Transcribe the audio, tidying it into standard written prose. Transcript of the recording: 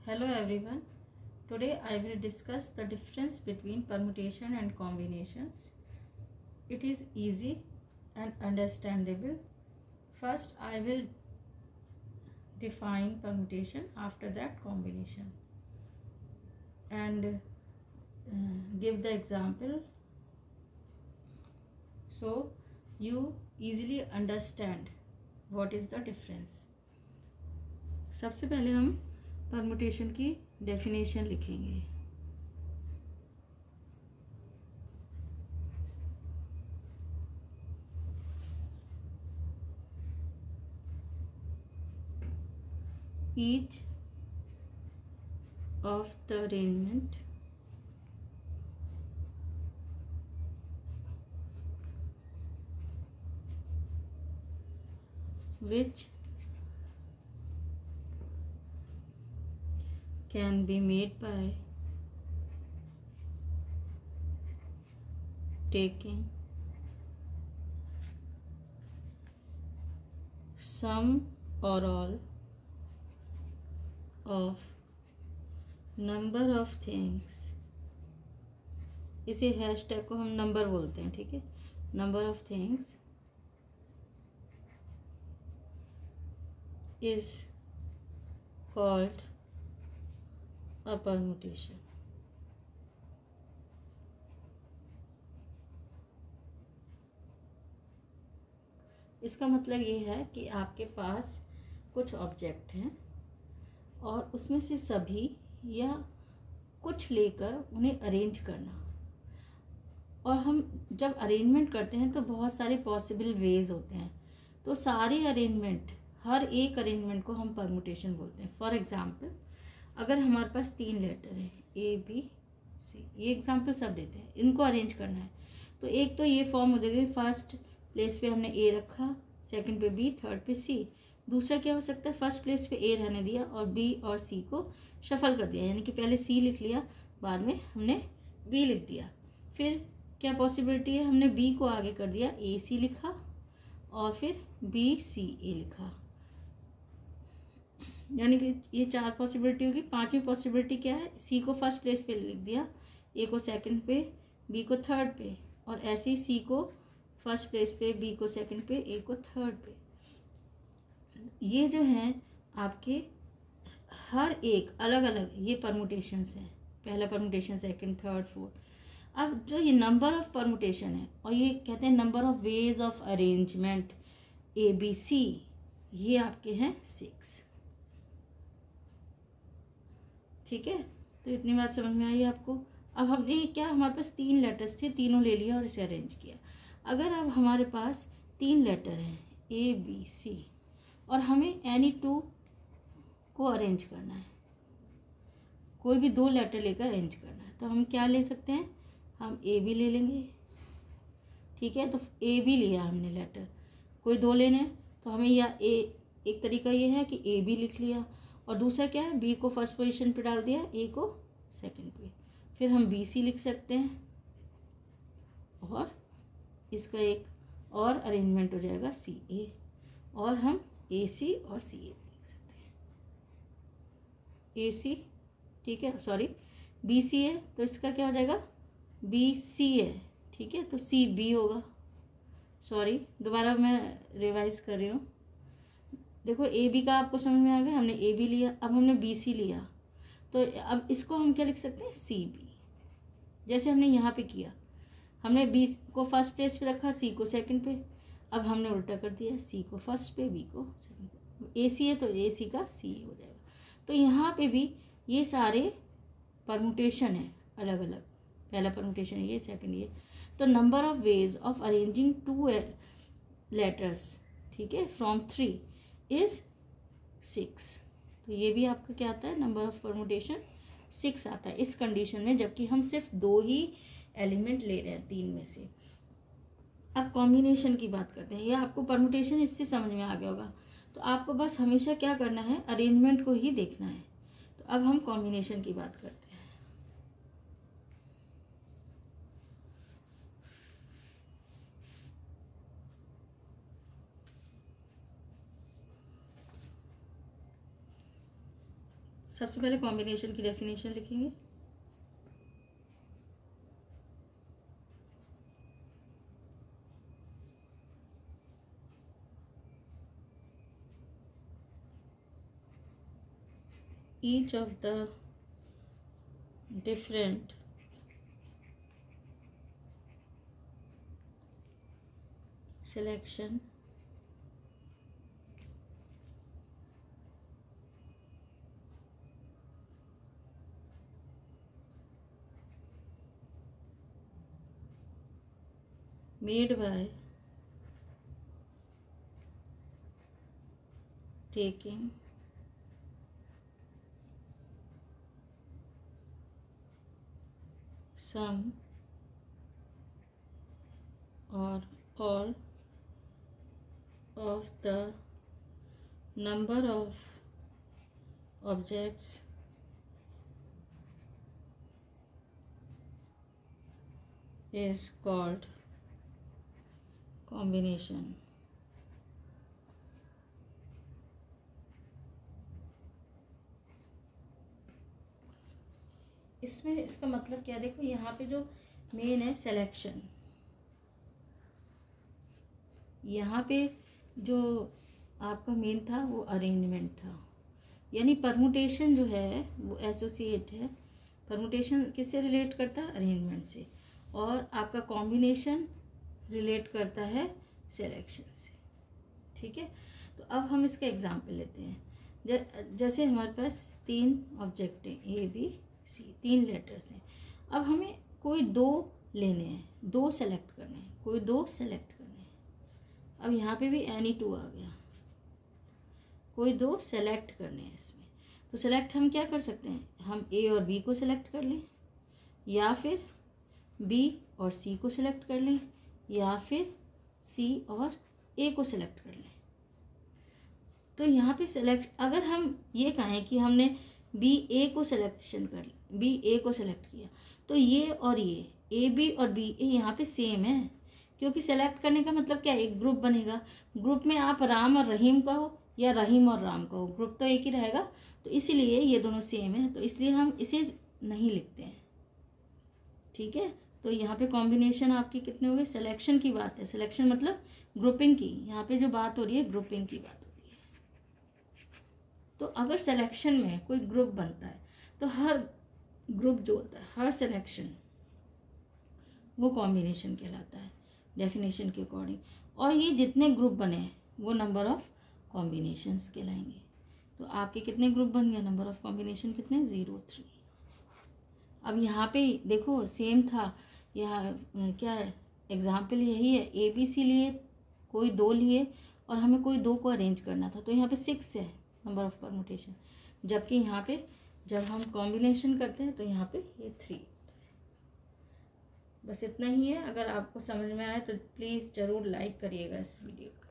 Hello everyone. Today I will discuss the difference between permutation and combinations. It is easy and understandable. First I will define permutation, after that combination, and give the example so you easily understand what is the difference. सबसे पहले हम permutation की definition लिखेंगे. Each of the arrangement which can be made by taking some or all of number of things. इसी hashtag को हम number बोलते हैं, ठीक है. Number of things is called a permutation. इसका मतलब ये है कि आपके पास कुछ ऑब्जेक्ट हैं और उसमें से सभी या कुछ लेकर उन्हें अरेंज करना. और हम जब अरेंजमेंट करते हैं तो बहुत सारे पॉसिबल वेज होते हैं. तो सारे अरेंजमेंट, हर एक अरेंजमेंट को हम परमुटेशन बोलते हैं. फॉर एग्जाम्पल, अगर हमारे पास 3 लेटर है ए बी सी, ये एग्जाम्पल सब देते हैं, इनको अरेंज करना है. तो एक तो ये फॉर्म हो जाएगी, फर्स्ट प्लेस पे हमने ए रखा, सेकंड पे बी, थर्ड पे सी. दूसरा क्या हो सकता है, फर्स्ट प्लेस पे ए रहने दिया और बी और सी को शफल कर दिया, यानी कि पहले सी लिख लिया, बाद में हमने बी लिख दिया. फिर क्या पॉसिबिलिटी है, हमने बी को आगे कर दिया, ए सी लिखा और फिर बी सी ए लिखा, यानी कि ये 4 पॉसिबिलिटी होगी. 5वीं पॉसिबिलिटी क्या है, सी को फर्स्ट प्लेस पे लिख दिया, ए को सेकंड पे, बी को थर्ड पे, और ऐसे ही सी को फर्स्ट प्लेस पे, बी को सेकंड पे, ए को थर्ड पे. ये जो हैं आपके हर एक अलग अलग ये परमुटेशंस हैं. पहला परमुटेशन, सेकंड, थर्ड, फोर्थ. अब जो ये नंबर ऑफ परमुटेशन है, और ये कहते हैं number of ways of arrangement A B C, ये आपके हैं 6. ठीक है, तो इतनी बात समझ में आई आपको. अब हमने क्या, हमारे पास 3 लेटर्स थे, तीनों ले लिया और इसे अरेंज किया. अगर अब हमारे पास 3 लेटर हैं ए बी सी और हमें एनी 2 को अरेंज करना है, कोई भी 2 लेटर लेकर अरेंज करना है, तो हम क्या ले सकते हैं, हम ए बी ले लेंगे. ठीक है, तो ए बी लिया हमने लेटर, कोई 2 लेने हैं तो हमें या ए, एक तरीका ये है कि ए बी लिख लिया, और दूसरा क्या है, बी को फर्स्ट पोजीशन पे डाल दिया, ए को सेकंड पे. फिर हम बी सी लिख सकते हैं और इसका एक और अरेंजमेंट हो जाएगा सी ए, और हम ए सी और सी ए लिख सकते हैं. ए सी, ठीक है, सॉरी बी सी है तो इसका क्या हो जाएगा, बी सी है. ठीक है, तो सी बी होगा. सॉरी, दोबारा मैं रिवाइज कर रही हूँ. देखो ए बी का आपको समझ में आ गया, हमने ए बी लिया, अब हमने बी सी लिया, तो अब इसको हम क्या लिख सकते हैं, सी बी. जैसे हमने यहाँ पे किया, हमने बी को फर्स्ट प्लेस पे रखा, सी को सेकंड पे. अब हमने उल्टा कर दिया, सी को फर्स्ट पे, बी को सेकंड पे. ए सी है तो ए सी का सी हो जाएगा. तो यहाँ पे भी ये सारे परमुटेशन है अलग अलग. पहला परमुटेशन ये, सेकंड ये. तो number of ways of arranging 2 letters, ठीक है, फ्रॉम 3 इज 6. तो ये भी आपका क्या आता है, नंबर ऑफ परमुटेशन 6 आता है इस कंडीशन में, जबकि हम सिर्फ 2 ही एलिमेंट ले रहे हैं 3 में से. अब कॉम्बिनेशन की बात करते हैं. ये आपको परमुटेशन इससे समझ में आ गया होगा. तो आपको बस हमेशा क्या करना है, अरेंजमेंट को ही देखना है. तो अब हम कॉम्बिनेशन की बात करते हैं. सबसे पहले कॉम्बिनेशन की डेफिनेशन लिखेंगे। Each of the different selection made by taking some or all of the number of objects is called combination। इसमें इसका मतलब क्या, देखो यहाँ पे जो मेन है सिलेक्शन, यहाँ पे जो आपका मेन था वो अरेंजमेंट था, यानी परमुटेशन जो है वो एसोसिएट है। परमुटेशन किससे रिलेट करता है? अरेंजमेंट से। और आपका कॉम्बिनेशन रिलेट करता है सिलेक्शन से। ठीक है, तो अब हम इसका एग्जांपल लेते हैं। जैसे हमारे पास 3 ऑब्जेक्ट हैं, ए बी सी, 3 लेटर्स हैं। अब हमें कोई 2 लेने हैं, 2 सेलेक्ट करने हैं, कोई 2 सेलेक्ट करने हैं। अब यहाँ पे भी एनी 2 आ गया, कोई 2 सेलेक्ट करने हैं इसमें। तो सेलेक्ट हम क्या कर सकते हैं? हम ए और बी को सिलेक्ट कर लें, या फिर बी और सी को सिलेक्ट कर लें, या फिर सी और ए को सिलेक्ट कर लें। तो यहाँ पे सिलेक्ट, अगर हम ये कहें कि हमने बी ए को सिलेक्ट किया, तो ये और ये ए बी और बी ए यहाँ पे सेम है, क्योंकि सेलेक्ट करने का मतलब क्या, एक ग्रुप बनेगा। ग्रुप में आप राम और रहीम कहो या रहीम और राम कहो, ग्रुप तो एक ही रहेगा। तो इसीलिए ये दोनों सेम है, तो इसलिए हम इसे नहीं लिखते हैं। ठीक है, तो यहाँ पे कॉम्बिनेशन आपकी कितने हो गए? सिलेक्शन की बात है, सिलेक्शन मतलब ग्रुपिंग की, यहाँ पे जो बात हो रही है ग्रुपिंग की बात होती है। तो अगर सिलेक्शन में कोई ग्रुप बनता है तो हर ग्रुप जो होता है, हर सिलेक्शन, वो कॉम्बिनेशन कहलाता है डेफिनेशन के अकॉर्डिंग। और ये जितने ग्रुप बने हैं वो नंबर ऑफ कॉम्बिनेशंस कहलाएंगे। तो आपके कितने ग्रुप बन गए? नंबर ऑफ कॉम्बिनेशन कितने? 0, 3। अब यहाँ पे देखो सेम था, यहाँ क्या है, एग्जाम्पल यही है, ए बी सी लिए, कोई 2 लिए और हमें कोई 2 को अरेंज करना था, तो यहाँ पे 6 है नंबर ऑफ परमुटेशन। जबकि यहाँ पे जब हम कॉम्बिनेशन करते हैं तो यहाँ पे ये 3। बस इतना ही है। अगर आपको समझ में आए तो प्लीज़ ज़रूर लाइक करिएगा इस वीडियो को।